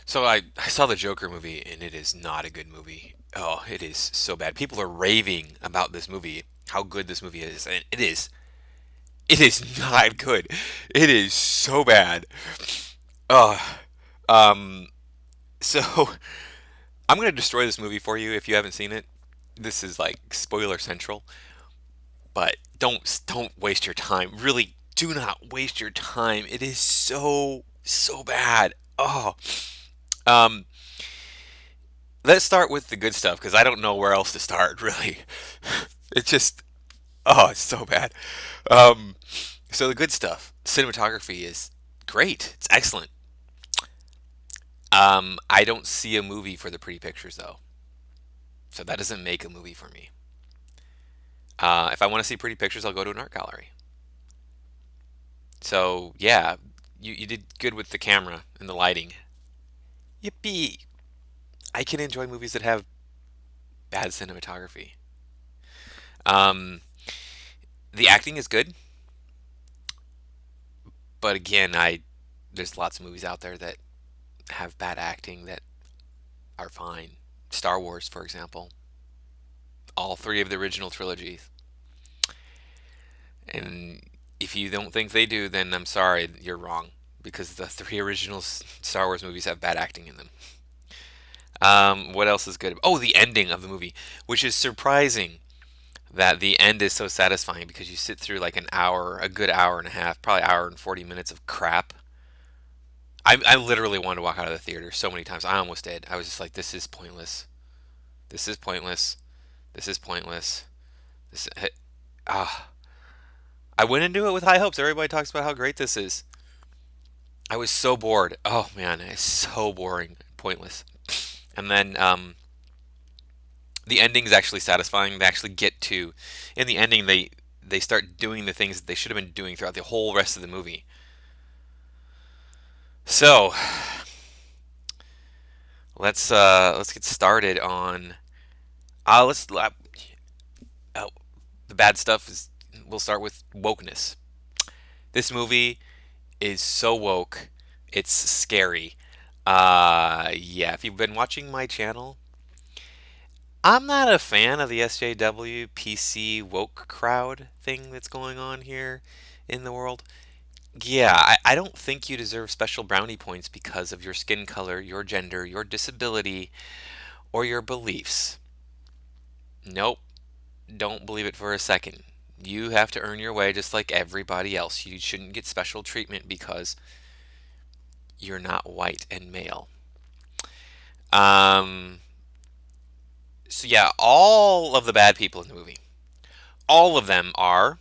So I saw the Joker movie and it is not a good movie. Oh, it is so bad. People are raving about this movie, how good this movie is, and it is. It is not good. It is so bad. Oh, um, so I'm gonna destroy this movie for you if you haven't seen it. This is like spoiler central, but don't waste your time. Really, do not waste your time. It is so bad. Oh, um, let's start with the good stuff because I don't know where else to start. Really, it's just it's so bad. Um, so the good stuff, cinematography is great. It's excellent. I don't see a movie for the pretty pictures though, so that doesn't make a movie for me. If I want to see pretty pictures, I'll go to an art gallery. So yeah, you did good with the camera and the lighting. Yippee! I can enjoy movies that have bad cinematography. Um, the acting is good, but again, I there's lots of movies out there that have bad acting that are fine. Star Wars, for example, all three of the original trilogies. And if you don't think they do, then I'm sorry, you're wrong. Because the three original Star Wars movies have bad acting in them. What else is good? Oh, the ending of the movie, which is surprising that the end is so satisfying because you sit through like an hour, a good hour and a half, probably hour and 40 minutes of crap. I literally wanted to walk out of the theater so many times. I almost did. I was just like, this is pointless. This is pointless. This is pointless. This, ah. I went into it with high hopes. Everybody talks about how great this is. I was so bored. Oh man, it's so boring, pointless. And then the ending is actually satisfying. They actually get to, in the ending, they start doing the things that they should have been doing throughout the whole rest of the movie. So let's get started on let's oh, the bad stuff is we'll start with wokeness. This movie is so woke, it's scary. Yeah, if you've been watching my channel, I'm not a fan of the SJW PC woke crowd thing that's going on here in the world. Yeah, I don't think you deserve special brownie points because of your skin color, your gender, your disability, or your beliefs. Nope, don't believe it for a second. You have to earn your way just like everybody else. You shouldn't get special treatment because you're not white and male. Um, so yeah, all of the bad people in the movie, all of them are,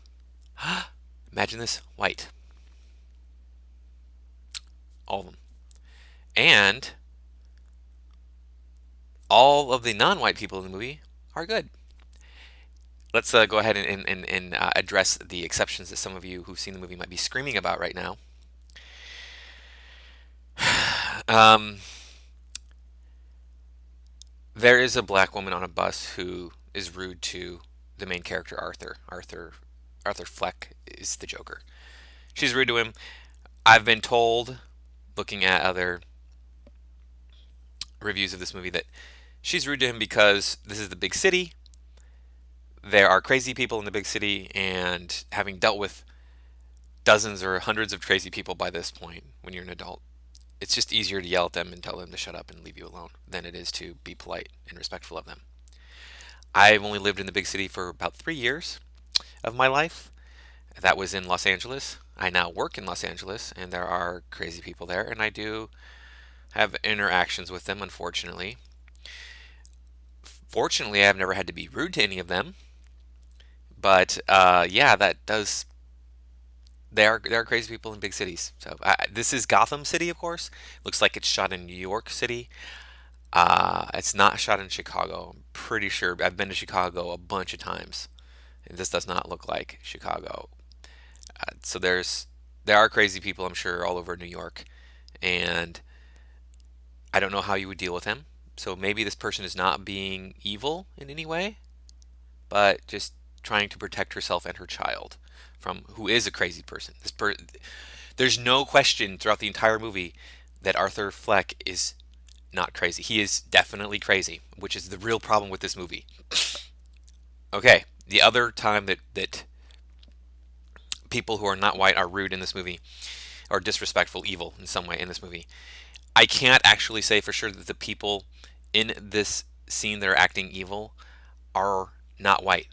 imagine this, white. All of them. And all of the non-white people in the movie are good. Let's go ahead and address the exceptions that some of you who've seen the movie might be screaming about right now. Um, there is a black woman on a bus who is rude to the main character, Arthur. Arthur Fleck is the Joker. She's rude to him. I've been told, looking at other reviews of this movie, that she's rude to him because this is the big city. There are crazy people in the big city, and having dealt with dozens or hundreds of crazy people by this point when you're an adult, it's just easier to yell at them and tell them to shut up and leave you alone than it is to be polite and respectful of them. I've only lived in the big city for about 3 years of my life. That was in Los Angeles. I now work in Los Angeles, and there are crazy people there, and I do have interactions with them, unfortunately. Fortunately, I've never had to be rude to any of them, but yeah, that does. There are crazy people in big cities. So this is Gotham City, of course. Looks like it's shot in New York City. It's not shot in Chicago. I'm pretty sure. I've been to Chicago a bunch of times. And this does not look like Chicago. So there are crazy people, I'm sure, all over New York, and I don't know how you would deal with him. So maybe this person is not being evil in any way, but just trying to protect herself and her child from who is a crazy person. There's no question throughout the entire movie that Arthur Fleck is not crazy. He is definitely crazy, which is the real problem with this movie. Okay, the other time that people who are not white are rude in this movie, or disrespectful, evil in some way in this movie. I can't actually say for sure that the people in this scene that are acting evil are not white.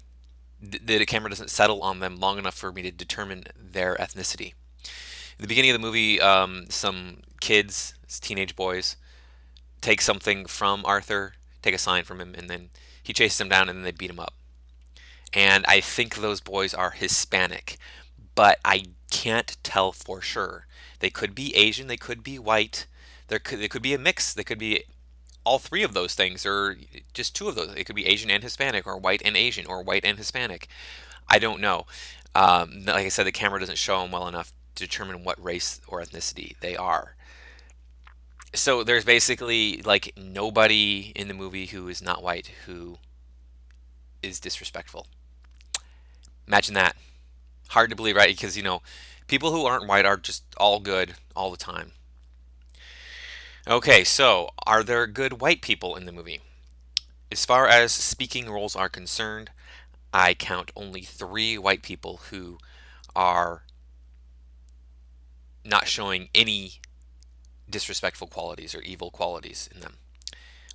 The camera doesn't settle on them long enough for me to determine their ethnicity. At the beginning of the movie, some kids, teenage boys, take something from Arthur, take a sign from him, and then he chases them down and then they beat him up. And I think those boys are Hispanic, but I can't tell for sure. They could be Asian, they could be white, they could be a mix, they could be all three of those things, or just two of those. It could be Asian and Hispanic, or white and Asian, or white and Hispanic. I don't know. Like I said, the camera doesn't show them well enough to determine what race or ethnicity they are. So there's basically like nobody in the movie who is not white who is disrespectful. Imagine that. Hard to believe, right? Because, people who aren't white are just all good all the time. Okay, so are there good white people in the movie? As far as speaking roles are concerned, I count only three white people who are not showing any disrespectful qualities or evil qualities in them.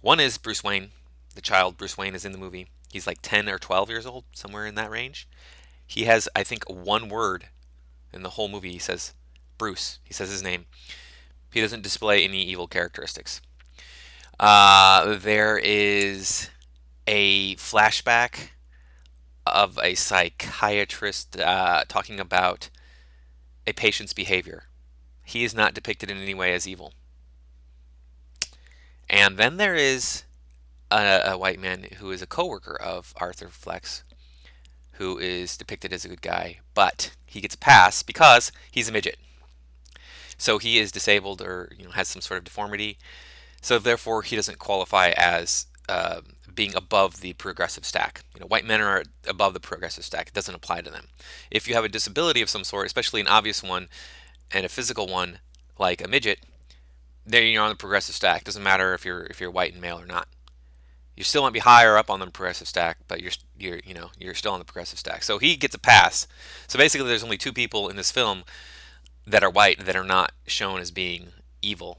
One is Bruce Wayne. The child Bruce Wayne is in the movie. He's like 10 or 12 years old, somewhere in that range. He has, I think, one word in the whole movie. He says Bruce. He says his name. He doesn't display any evil characteristics. There is a flashback of a psychiatrist talking about a patient's behavior. He is not depicted in any way as evil. And then there is a white man who is a coworker of Arthur Fleck's, who is depicted as a good guy, but he gets a pass because he's a midget. So he is disabled or has some sort of deformity. So therefore, he doesn't qualify as being above the progressive stack. White men are above the progressive stack. It doesn't apply to them. If you have a disability of some sort, especially an obvious one and a physical one, like a midget, then you're on the progressive stack. It doesn't matter if you're white and male or not. You still might be higher up on the progressive stack, but you're still on the progressive stack. So he gets a pass. So basically, there's only two people in this film that are white that are not shown as being evil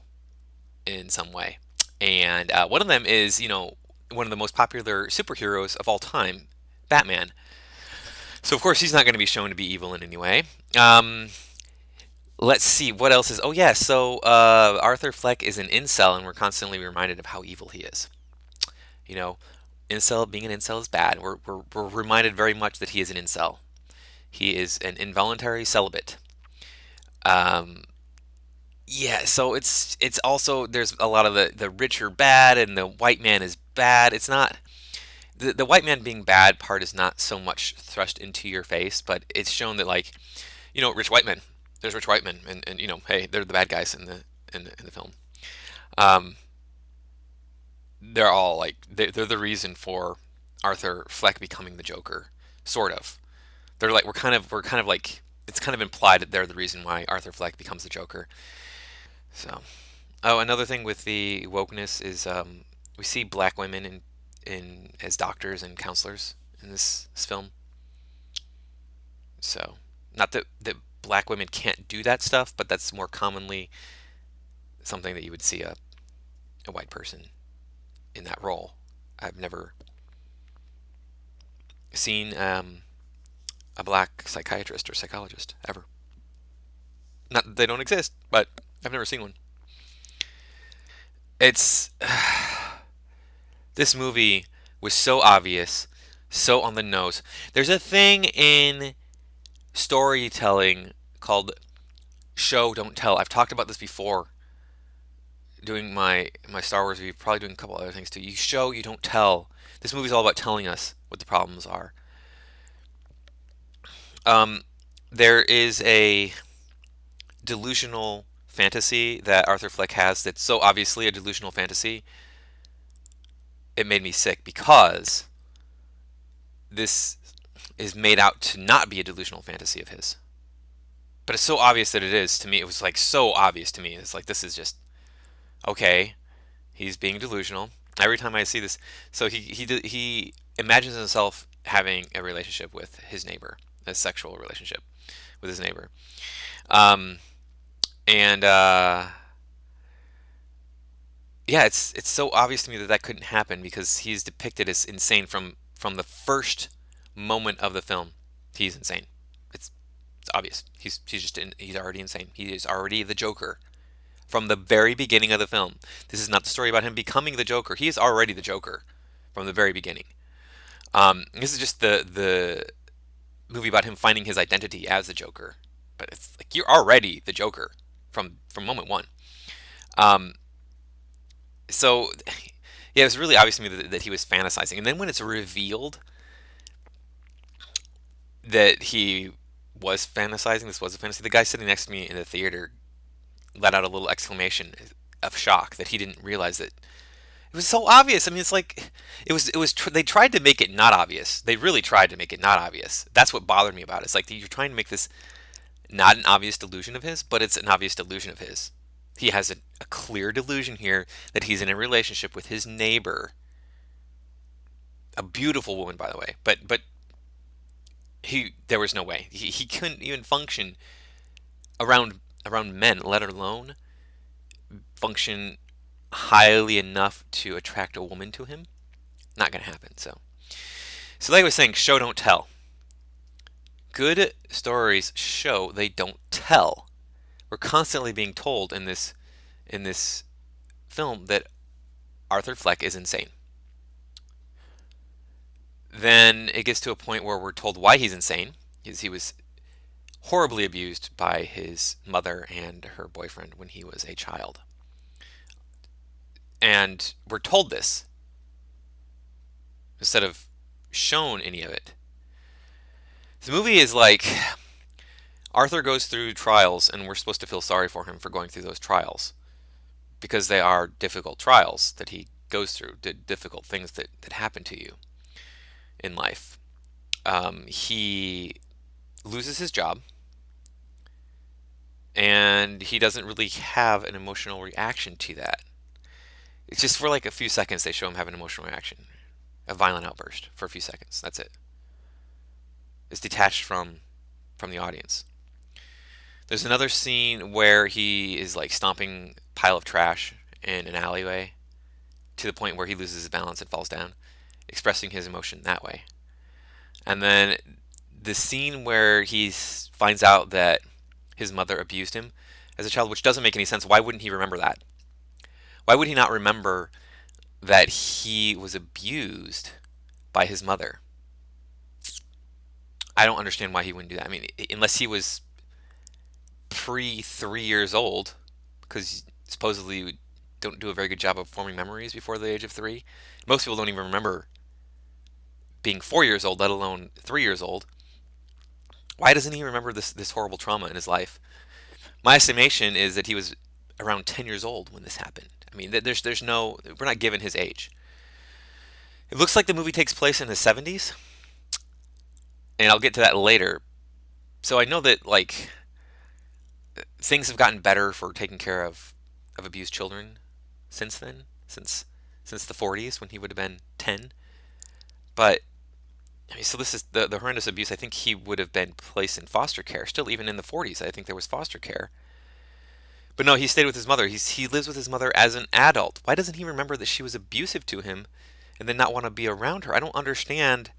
in some way. And one of them is, one of the most popular superheroes of all time, Batman. So of course he's not going to be shown to be evil in any way. Let's see what else is. Oh yeah, so Arthur Fleck is an incel, and we're constantly reminded of how evil he is. Incel being an incel is bad. We're reminded very much that he is an incel. He is an involuntary celibate. Yeah, so it's also there's a lot of the rich are bad and the white man is bad. It's not the white man being bad part is not so much thrust into your face, but it's shown that like, rich white men. There's rich white men, and hey, they're the bad guys in the film. Um, they're all like they're the reason for Arthur Fleck becoming the Joker, sort of. They're like we're kind of like it's kind of implied that they're the reason why Arthur Fleck becomes the Joker. So, oh, another thing with the wokeness is we see black women in as doctors and counselors in this film. So, not that black women can't do that stuff, but that's more commonly something that you would see a white person in that role. I've never seen a black psychiatrist or psychologist ever. Not that they don't exist, but I've never seen one. It's this movie was so obvious, so on the nose. There's a thing in storytelling called show don't tell. I've talked about this before doing my Star Wars review, probably doing a couple other things too. You show, you don't tell. This movie's all about telling us what the problems are. There is a delusional fantasy that Arthur Fleck has that's so obviously a delusional fantasy. It made me sick because this is made out to not be a delusional fantasy of his. But it's so obvious that it is to me. It was like so obvious to me. It's like this is just okay. He's being delusional. Every time I see this, so he imagines himself having a relationship with his neighbor, a sexual relationship with his neighbor. Um, and Yeah, it's so obvious to me that that couldn't happen because he's depicted as insane from the first moment of the film. He's insane. It's it's obvious. He's already insane. He is already the Joker from the very beginning of the film. This is not the story about him becoming the Joker. He is already the Joker from the very beginning. This is just the movie about him finding his identity as the Joker. But it's like you're already the Joker from moment one. Um, so yeah, it was really obvious to me that he was fantasizing. And then when it's revealed that he was fantasizing, this was a fantasy, the guy sitting next to me in the theater let out a little exclamation of shock that he didn't realize that it was so obvious. I mean, it's like they tried to make it not obvious. They really tried to make it not obvious. That's what bothered me about it. It's like you're trying to make this not an obvious delusion of his, but it's an obvious delusion of his. He has a clear delusion here that he's in a relationship with his neighbor, a beautiful woman, by the way. But he there was no way he couldn't even function around men, let alone function highly enough to attract a woman to him. Not gonna happen. So like I was saying, show don't tell. Good stories show, they don't tell. We're constantly being told in this film that Arthur Fleck is insane. Then it gets to a point where we're told why he's insane. He was horribly abused by his mother and her boyfriend when he was a child. And we're told this instead of shown any of it. The movie is like Arthur goes through trials, and we're supposed to feel sorry for him for going through those trials because they are difficult trials that he goes through, difficult things that happen to you in life. He loses his job, and he doesn't really have an emotional reaction to that. It's just for like a few seconds they show him have an emotional reaction, a violent outburst for a few seconds. That's it. It's detached from the audience. There's another scene where he is like stomping a pile of trash in an alleyway to the point where he loses his balance and falls down, expressing his emotion that way. And then the scene where he finds out that his mother abused him as a child, which doesn't make any sense. Why wouldn't he remember that? Why would he not remember that he was abused by his mother? I don't understand why he wouldn't do that. I mean, unless he was pre 3 years old, because supposedly you don't do a very good job of forming memories before the age of 3. Most people don't even remember being 4 years old, let alone 3 years old. Why doesn't he remember this horrible trauma in his life? My estimation is that he was around 10 years old when this happened. I mean, there's no, we're not given his age. It looks like the movie takes place in the 70s, and I'll get to that later. So I know that like things have gotten better for taking care of abused children since then, since the 40s when he would have been 10. But I mean, so this is the horrendous abuse. I think he would have been placed in foster care. Still, even in the 40s, I think there was foster care. But no, he stayed with his mother. He lives with his mother as an adult. Why doesn't he remember that she was abusive to him and then not want to be around her? I don't understand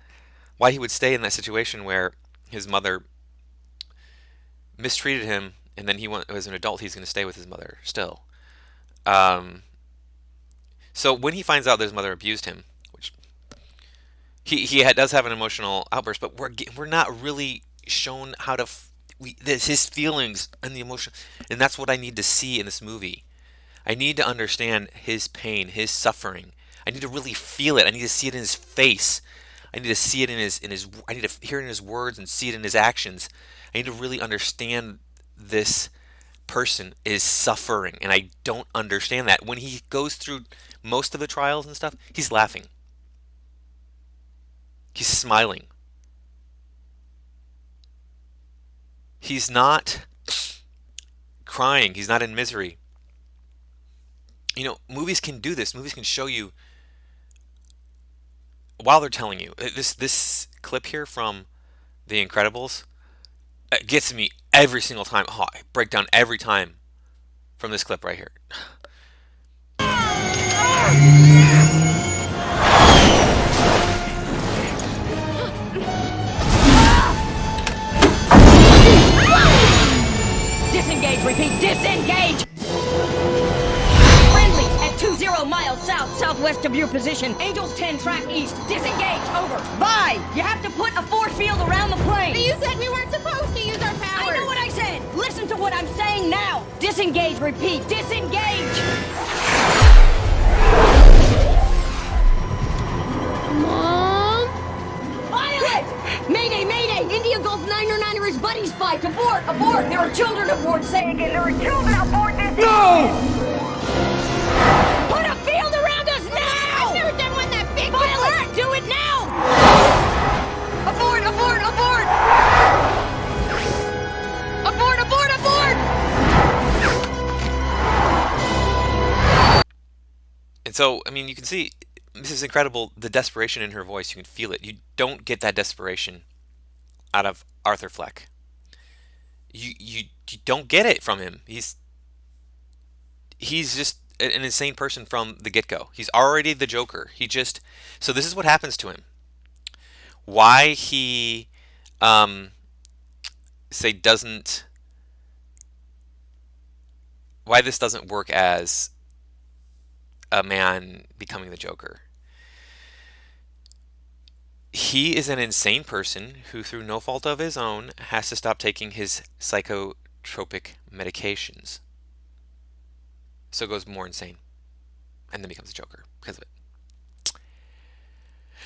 why he would stay in that situation where his mother mistreated him, and then as an adult, he's going to stay with his mother still. Um, so when he finds out that his mother abused him, which he does have an emotional outburst, but we're not really shown how to his feelings and the emotion, and that's what I need to see in this movie. I need to understand his pain, his suffering. I need to really feel it. I need to see it in his face. I need to see it in his. I need to hear it in his words and see it in his actions. I need to really understand this person is suffering, and I don't understand that. When he goes through most of the trials and stuff, he's laughing. He's smiling. He's not crying. He's not in misery. Movies can do this. Movies can show you while they're telling you. This clip here from The Incredibles, it gets me every single time. Oh, I break down every time from this clip right here. Disengage, repeat, disengage! Friendly at 20 miles southwest of your position. Angels 10, track east. Disengage, over. Bye! You have to put a force field around the plane. But you said we weren't supposed to use our powers. I know what I said! Listen to what I'm saying now! Disengage, repeat, disengage! Mom? Violet! Mayday, mayday! India Gulf 909er is buddy spy. Abort, abort! There are children aboard. Say again, there are children aboard this. No! Put a field around us now! I've never done one that big Violet, before. do it now! Abort, abort, abort! Abort, abort, abort! And so, I mean, you can see this is incredible. The desperation in her voice, you can feel it. You don't get that desperation out of Arthur Fleck. You don't get it from him. He's just an insane person from the get-go. He's already the Joker. So this is what happens to him. Why he say doesn't why this doesn't work as a man becoming the Joker. He is an insane person who, through no fault of his own, has to stop taking his psychotropic medications. So goes more insane, and then becomes a Joker because of it.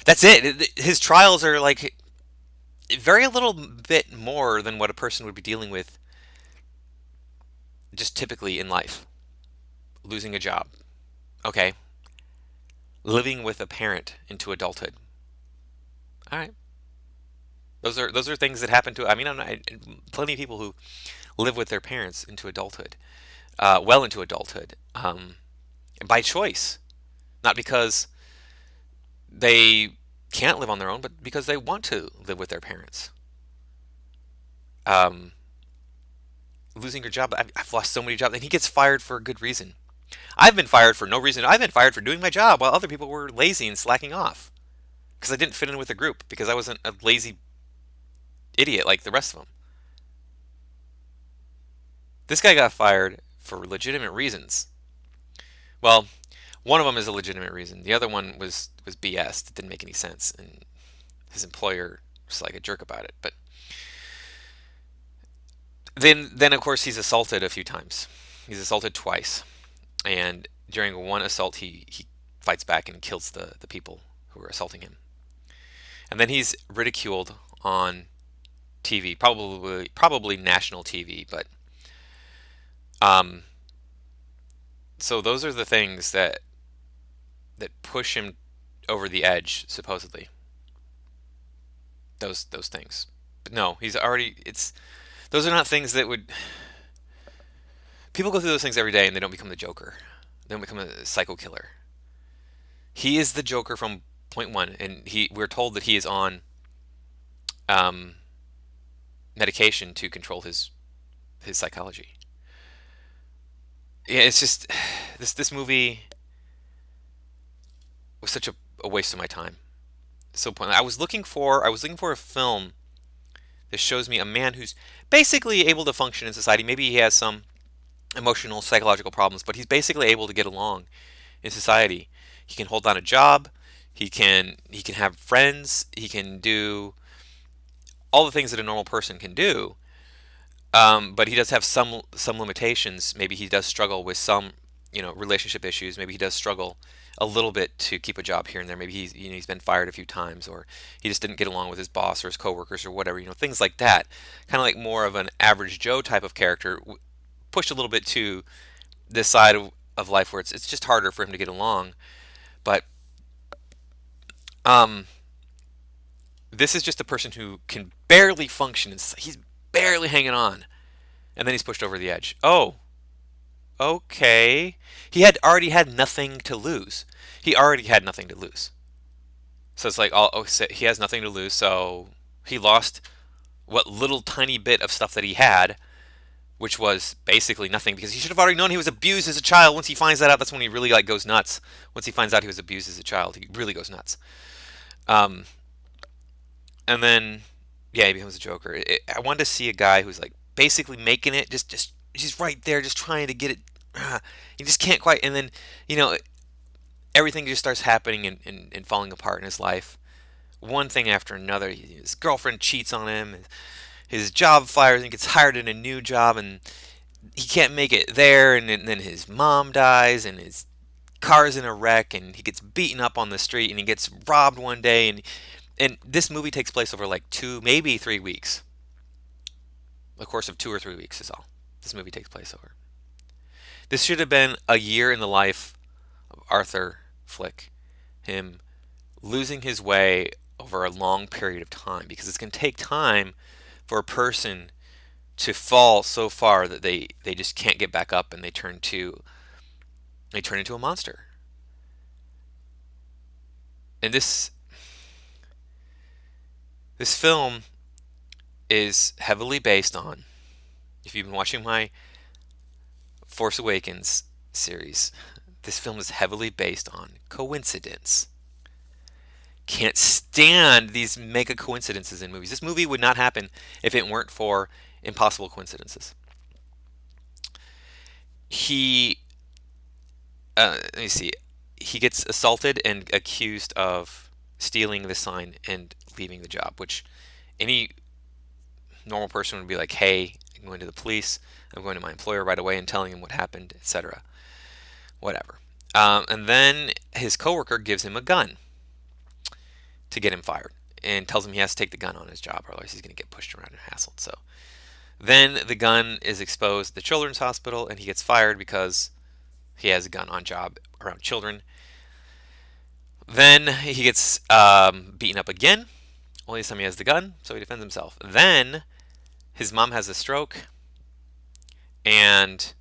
That's it. His trials are like very little bit more than what a person would be dealing with just typically in life. Losing a job. Okay. Living with a parent into adulthood. All right. Those are things that happen to. I mean, plenty of people who live with their parents into adulthood, well into adulthood, by choice, not because they can't live on their own, but because they want to live with their parents. Losing your job. I've lost so many jobs, and he gets fired for a good reason. I've been fired for no reason. I've been fired for doing my job while other people were lazy and slacking off because I didn't fit in with the group, because I wasn't a lazy idiot like the rest of them. This guy got fired for legitimate reasons. Well, one of them is a legitimate reason. The other one was BS. It didn't make any sense, and his employer was like a jerk about it. But then of course he's assaulted a few times. He's assaulted twice, and during one assault he fights back and kills the people who were assaulting him. And then he's ridiculed on TV, probably national TV, but so those are the things that push him over the edge, supposedly. Those things. But no, those are not things that would. People go through those things every day and they don't become the Joker. They don't become a psycho killer. He is the Joker from point one, and we're told that he is on medication to control his psychology. Yeah, it's just this movie was such a waste of my time. So pointless. I was looking for a film that shows me a man who's basically able to function in society. Maybe he has some emotional, psychological problems, but he's basically able to get along in society. He can hold down a job. He can have friends. He can do all the things that a normal person can do. But he does have some limitations. Maybe he does struggle with some relationship issues. Maybe he does struggle a little bit to keep a job here and there. Maybe he's been fired a few times, or he just didn't get along with his boss or his coworkers or whatever. Things like that. Kind of like more of an average Joe type of character, pushed a little bit to this side of life where it's just harder for him to get along. But this is just a person who can barely function. He's barely hanging on, and then he's pushed over the edge. Oh, okay. He had already had nothing to lose. He already had nothing to lose. So it's like, oh, so he has nothing to lose. So he lost what little tiny bit of stuff that he had, which was basically nothing because he should have already known he was abused as a child. Once he finds that out, that's when he really like goes nuts. Once he finds out he was abused as a child, he really goes nuts. Um, and then yeah, he becomes a Joker. I wanted to see a guy who's like basically making it, just he's right there, just trying to get it. He just can't quite, and then you know everything just starts happening and falling apart in his life. One thing after another. His girlfriend cheats on him. His job fires and he gets hired in a new job, and he can't make it there. And then his mom dies, and his car's in a wreck, and he gets beaten up on the street, and he gets robbed one day, and this movie takes place over like 2, maybe 3 weeks. A course of 2 or 3 weeks is all this movie takes place over. This should have been a year in the life of Arthur Flick, him losing his way over a long period of time, because it's going to take time for a person to fall so far that they just can't get back up, and they turn into a monster. And this film is heavily based on, if you've been watching my Force Awakens series, this film is heavily based on coincidence. Can't stand these mega coincidences in movies. This movie would not happen if it weren't for impossible coincidences. He, let me see, he gets assaulted and accused of stealing the sign and leaving the job, which any normal person would be like, hey, I'm going to the police, I'm going to my employer right away and telling him what happened, etc. Whatever. And then his coworker gives him a gun to get him fired and tells him he has to take the gun on his job, or otherwise he's going to get pushed around and hassled. So then the gun is exposed at the children's hospital, and he gets fired because he has a gun on job around children. Then he gets beaten up again. Only this time he has the gun, so he defends himself. Then his mom has a stroke, and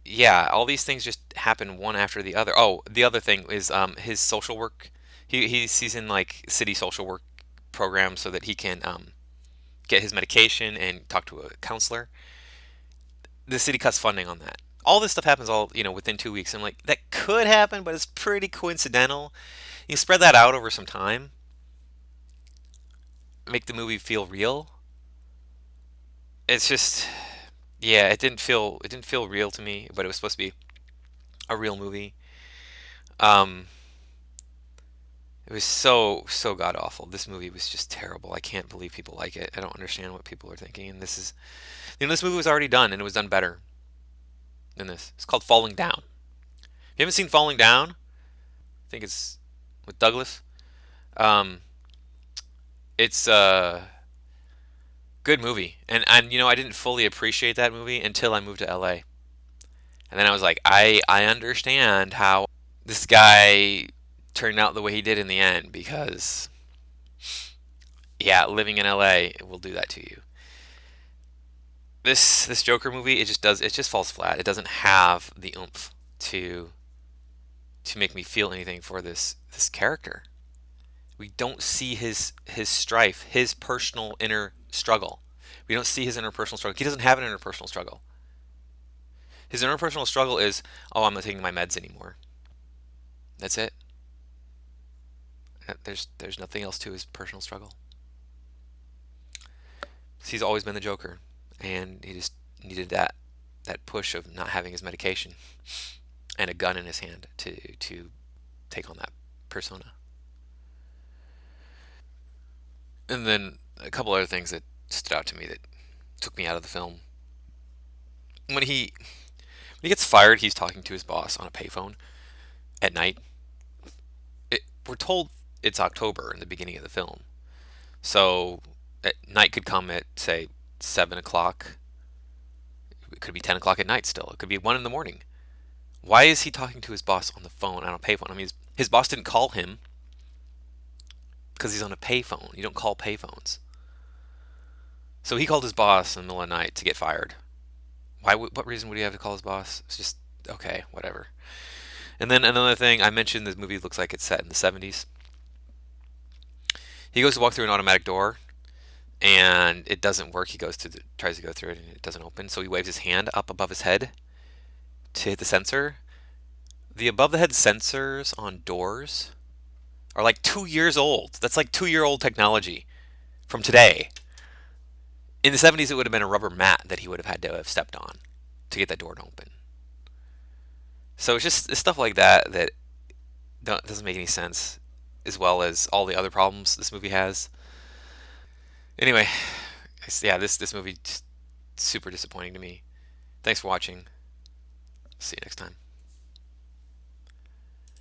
yeah, all these things just happen one after the other. Oh, the other thing is his social work. He's in like city social work program so that he can get his medication and talk to a counselor. The city cuts funding on that. All this stuff happens all within 2 weeks. I'm like, that could happen, but it's pretty coincidental. You spread that out over some time, make the movie feel real. It's just, yeah, it didn't feel real to me, but it was supposed to be a real movie. Um, it was so god awful. This movie was just terrible. I can't believe people like it. I don't understand what people are thinking. And this movie was already done, and it was done better than this. It's called Falling Down. If you haven't seen Falling Down, I think it's with Douglas. Um, it's a good movie, and I didn't fully appreciate that movie until I moved to LA, and then I was like, I understand how this guy turned out the way he did in the end, because yeah, living in LA will do that to you. This Joker movie, it just falls flat. It doesn't have the oomph to make me feel anything for this character. We don't see his strife, his personal inner struggle. We don't see his interpersonal struggle. He doesn't have an interpersonal struggle. His interpersonal struggle is, oh, I'm not taking my meds anymore. That's it. There's nothing else to his personal struggle. He's always been the Joker, and he just needed that push of not having his medication and a gun in his hand to take on that persona. And then a couple other things that stood out to me that took me out of the film. When he gets fired, he's talking to his boss on a payphone at night. We're told it's October in the beginning of the film, so night could come at say 7 o'clock. It could be 10 o'clock at night still. It could be 1 in the morning. Why is he talking to his boss on the phone on a payphone? I mean, his boss didn't call him because he's on a payphone. You don't call payphones. So he called his boss in the middle of the night to get fired. What reason would he have to call his boss? It's just okay, whatever. And then another thing, I mentioned this movie looks like it's set in the 70s. He goes to walk through an automatic door, and it doesn't work. He tries to go through it, and it doesn't open. So he waves his hand up above his head to hit the sensor. The above the head sensors on doors are like 2 years old. That's like 2 year old technology from today. In the 70s, it would have been a rubber mat that he would have had to have stepped on to get that door to open. So it's stuff like that that doesn't make any sense, as well as all the other problems this movie has. Anyway, yeah, this movie just super disappointing to me. Thanks for watching. See you next time.